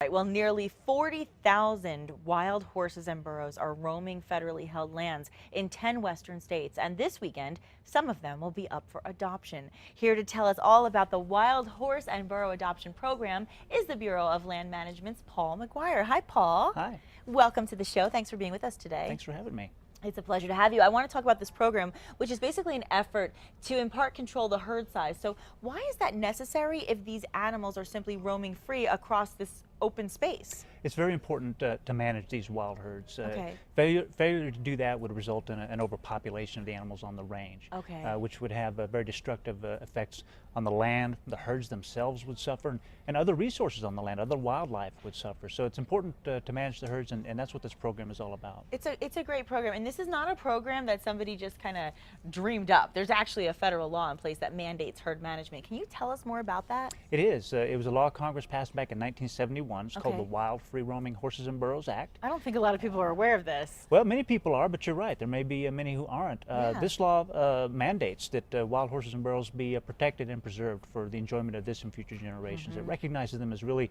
Right, well, nearly 40,000 wild horses and burros are roaming federally held lands in 10 western states, and this weekend, some of them will be up for adoption. Here to tell us all about the Wild Horse and Burro Adoption Program is the Bureau of Land Management's Paul McGuire. Hi, Paul. Hi. Welcome to the show. Thanks for being with us today. Thanks for having me. It's a pleasure to have you. I want to talk about this program, which is basically an effort to impart control the herd size. So why is that necessary if these animals are simply roaming free across this open space? It's very important to manage these wild herds. Okay. Failure to do that would result in an overpopulation of the animals on the range, Okay. Which would have very destructive effects on the land. The herds themselves would suffer, and other resources on the land, other wildlife would suffer. So it's important to manage the herds, and that's what this program is all about. It's a great program, and this is not a program that somebody just kind of dreamed up. There's actually a federal law in place that mandates herd management. Can you tell us more about that? It is. It was a law Congress passed back in 1971. It's called Okay. the Wild Free Roaming Horses and Burros Act. I don't think a lot of people are aware of this. Well, many people are, but you're right. There may be many who aren't. Yeah. This law mandates that wild horses and burros be protected and preserved for the enjoyment of this and future generations. It recognizes them as really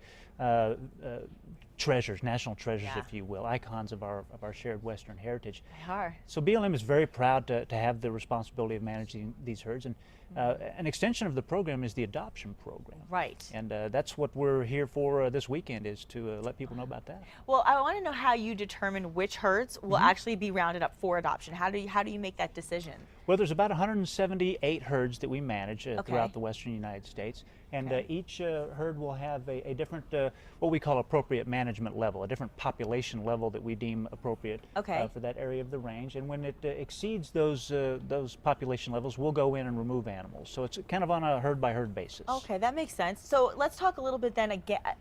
treasures, national treasures, Yeah. if you will, icons of our shared Western heritage. They are. So BLM is very proud to have the responsibility of managing these herds, and an extension of the program is the adoption program. Right. And that's what we're here for this weekend, is to let people know about that. Well, I want to know how you determine which herds will actually be rounded up for adoption. How do you make that decision? Well, there's about 178 herds that we manage Okay. throughout the western United States, and Okay. each herd will have a different, what we call appropriate management level, a different population level that we deem appropriate Okay. for that area of the range. And when it exceeds those population levels, we'll go in and remove animals. So it's kind of on a herd by herd basis. Okay, that makes sense. So let's talk a little bit then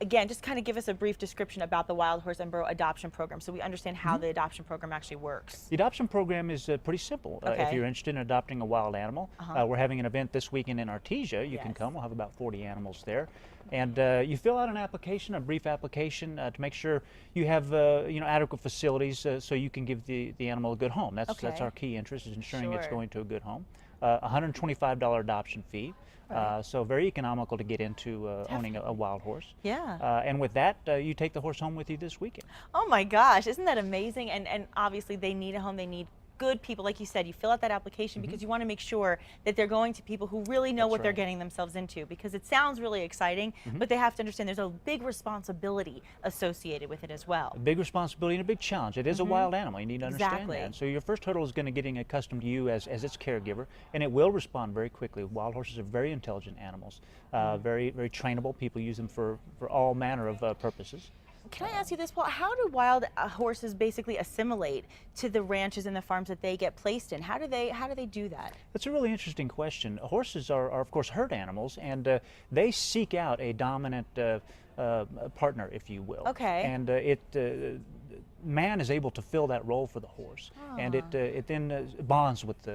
again, just kind of give us a brief description about the Wild Horse and Burro Adoption Program so we understand how the adoption program actually works. The adoption program is pretty simple. If Okay. you're interested in adopting a wild animal, we're having an event this weekend in Artesia. You can Yes. come. We'll have about 40 animals there. And you fill out an application, a brief application, to make sure you have adequate facilities so you can give the animal a good home. That's Okay. our key interest, is ensuring it's Sure. going to a good home. $125 adoption fee. Right. So very economical to get into owning a wild horse. Yeah. And with that, you take the horse home with you this weekend. Oh my gosh, isn't that amazing? And obviously they need a home, they need good people. Like you said, you fill out that application because you want to make sure that they're going to people who really know That's what they're right. getting themselves into, because it sounds really exciting, but they have to understand there's a big responsibility associated with it as well. A big responsibility and a big challenge. It is a wild animal. You need to understand Exactly. that. So your first hurdle is going to getting accustomed to you as its caregiver, and it will respond very quickly. Wild horses are very intelligent animals, very trainable. People use them for all manner of purposes. Can I ask you this, Paul? How do wild horses basically assimilate to the ranches and the farms that they get placed in? How do they do that? That's a really interesting question. Horses are of course herd animals, and they seek out a dominant partner, if you will. Okay. And man is able to fill that role for the horse, and it then bonds with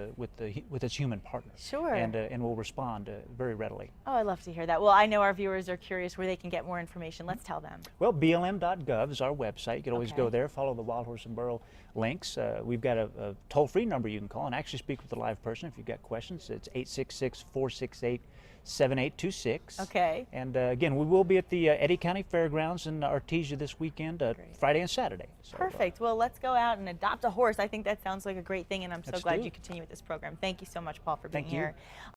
its human partner. Sure. And will respond very readily. Oh, I love to hear that. Well, I know our viewers are curious where they can get more information. Let's tell them. Well, blm.gov is our website. You can always go Okay. there, follow the Wild Horse and Burro links. We've got a toll-free number you can call and actually speak with a live person if you've got questions. It's 866-468-7826. Okay. And again, we will be at the Eddy County Fairgrounds in Artesia this weekend, Friday and Saturday. So, Perfect. Well, let's go out and adopt a horse. I think that sounds like a great thing, and I'm so Let's glad do you it. continue with this program. Thank you so much, Paul, for being Thank you. here.